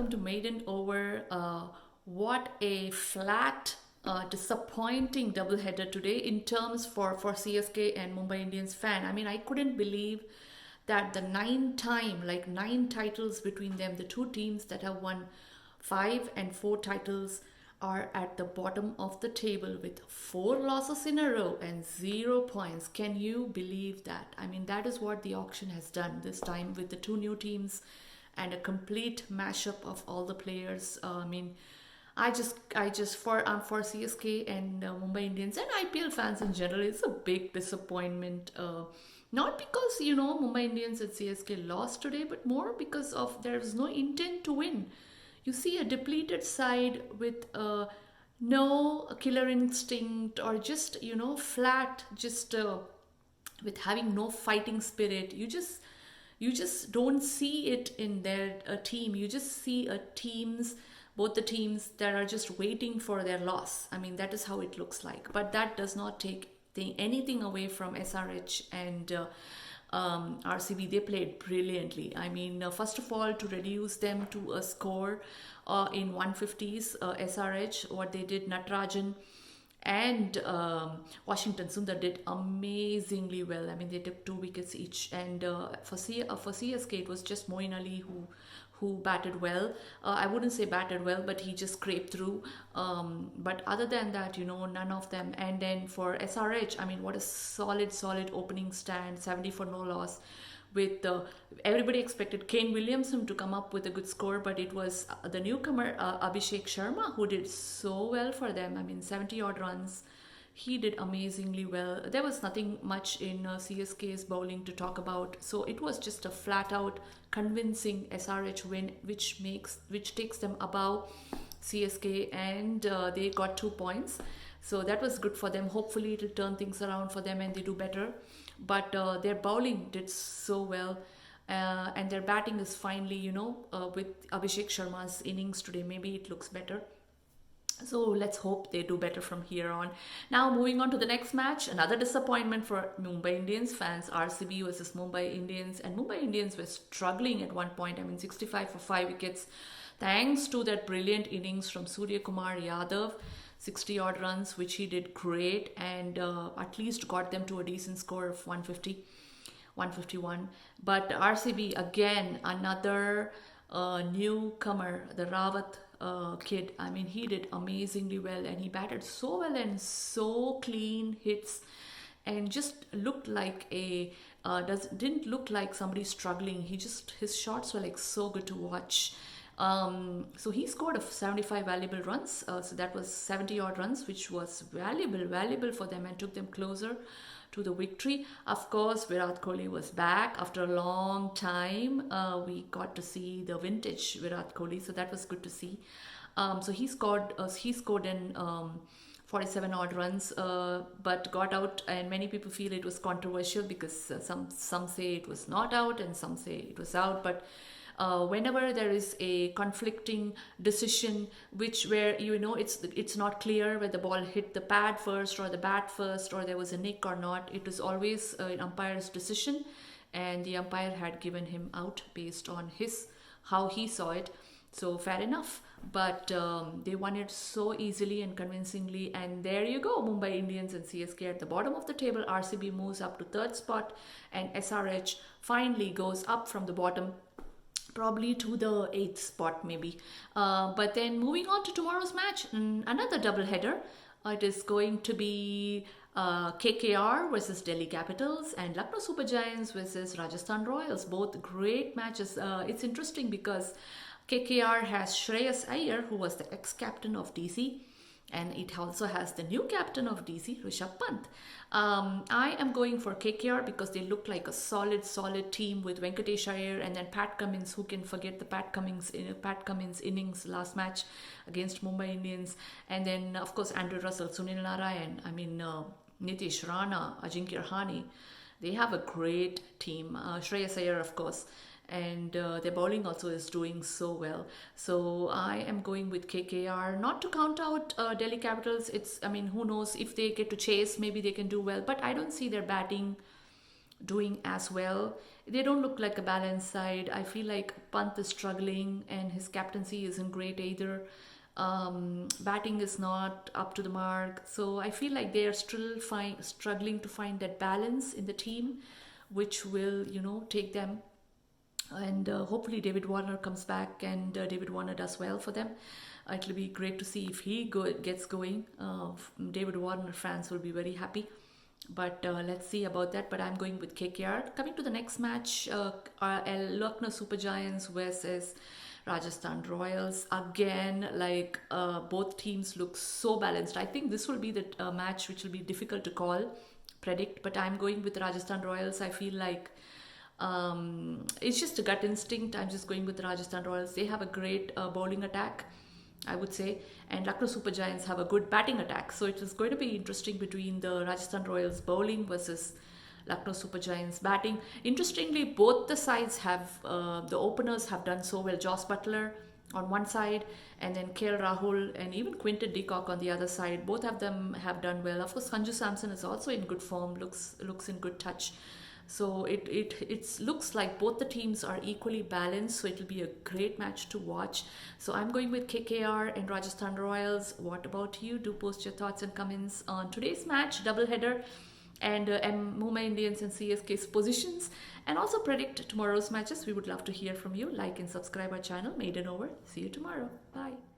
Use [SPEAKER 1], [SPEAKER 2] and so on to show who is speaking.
[SPEAKER 1] welcome to Maiden Over. What a flat, disappointing doubleheader today in terms for CSK and Mumbai Indians fan. I mean, I couldn't believe that the nine titles between them, the two teams that have won 5 and 4 titles, are at the bottom of the table with 4 losses in a row and 0 points. Can you believe that? I mean, that is what the auction has done this time with the two new teams and a complete mashup of all the players. I just for CSK and Mumbai Indians and IPL fans in general, it's a big disappointment. Not because Mumbai Indians and CSK lost today, but more because of there's no intent to win. You see a depleted side with no killer instinct or just flat, just with having no fighting spirit. You just don't see it in their team. You just see both the teams that are just waiting for their loss. I mean, that is how it looks like. But that does not take anything away from SRH and RCB. They played brilliantly. I mean, first of all, to reduce them to a score in 150s, SRH, what they did, Natarajan and Washington Sundar did amazingly well. I mean, they took 2 wickets each, and for CSK it was just Moeen Ali who batted well. I wouldn't say batted well, but he just scraped through. But other than that, none of them. And then for SRH, I mean, what a solid opening stand, 70 for no loss. With everybody expected Kane Williamson to come up with a good score, but it was the newcomer Abhishek Sharma who did so well for them. I mean, 70 odd runs. He did amazingly well. There was nothing much in CSK's bowling to talk about, so it was just a flat out convincing SRH win, which takes them above CSK, and they got 2 points. So that was good for them. Hopefully it'll turn things around for them and they do better. But their bowling did so well. And their batting is finally, with Abhishek Sharma's innings today, maybe it looks better. So let's hope they do better from here on. Now moving on to the next match, another disappointment for Mumbai Indians fans, RCB versus Mumbai Indians. And Mumbai Indians were struggling at one point. I mean, 65 for 5 wickets. Thanks to that brilliant innings from Surya Kumar Yadav, 60 odd runs, which he did great, and at least got them to a decent score of 150, 151. But RCB, again, another newcomer, the Rawat kid. I mean, he did amazingly well, and he batted so well and so clean hits, and just looked like didn't look like somebody struggling. His shots were like so good to watch. So he scored 75 valuable runs. So that was 70 odd runs, which was valuable for them and took them closer to the victory. Of course, Virat Kohli was back after a long time. We got to see the vintage Virat Kohli, so that was good to see. So he scored in 47 odd runs, but got out, and many people feel it was controversial because some say it was not out and some say it was out. But whenever there is a conflicting decision where it's not clear whether the ball hit the pad first or the bat first or there was a nick or not, it was always an umpire's decision, and the umpire had given him out based on how he saw it. So fair enough, but they won it so easily and convincingly, and there you go, Mumbai Indians and CSK at the bottom of the table. RCB moves up to 3rd spot, and SRH finally goes up from the bottom, probably to the 8th spot maybe. But then moving on to tomorrow's match, another double header. It is going to be KKR versus Delhi Capitals and Lucknow Super Giants versus Rajasthan Royals. Both great matches. It's interesting because KKR has Shreyas Iyer, who was the ex-captain of DC, and it also has the new captain of DC, Rishabh Pant. I am going for KKR because they look like a solid team with Venkatesh Iyer and then Pat Cummins. Who can forget the Pat Cummins innings last match against Mumbai Indians? And then, of course, Andrew Russell, Sunil Narayan, Nitish Rana, Ajinkya Rahane. They have a great team. Shreyas Iyer, of course. And their bowling also is doing so well. So I am going with KKR, not to count out Delhi Capitals. Who knows, if they get to chase, maybe they can do well, but I don't see their batting doing as well. They don't look like a balanced side. I feel like Pant is struggling and his captaincy isn't great either. Batting is not up to the mark. So I feel like they are still struggling to find that balance in the team, which will, take them. And hopefully David Warner comes back and David Warner does well for them. It'll be great to see if he gets going. David Warner fans will be very happy. But let's see about that. But I'm going with KKR. Coming to the next match, Lucknow Super Giants versus Rajasthan Royals. Again, like both teams look so balanced. I think this will be the match which will be difficult to predict. But I'm going with Rajasthan Royals. I feel like it's just a gut instinct. I'm just going with the Rajasthan Royals. They have a great bowling attack, I would say, and Lucknow Super Giants have a good batting attack. So it is going to be interesting between the Rajasthan Royals bowling versus Lucknow Super Giants batting. Interestingly, both the sides have the openers have done so well. Joss Butler on one side, and then KL Rahul and even Quinton de Kock on the other side. Both of them have done well. Of course, Sanju Samson is also in good form. Looks in good touch. So it looks like both the teams are equally balanced. So it'll be a great match to watch. So I'm going with KKR and Rajasthan Royals. What about you? Do post your thoughts and comments on today's match, doubleheader, and Mumbai Indians and CSK's positions, and also predict tomorrow's matches. We would love to hear from you. Like and subscribe our channel. Maiden over. See you tomorrow. Bye.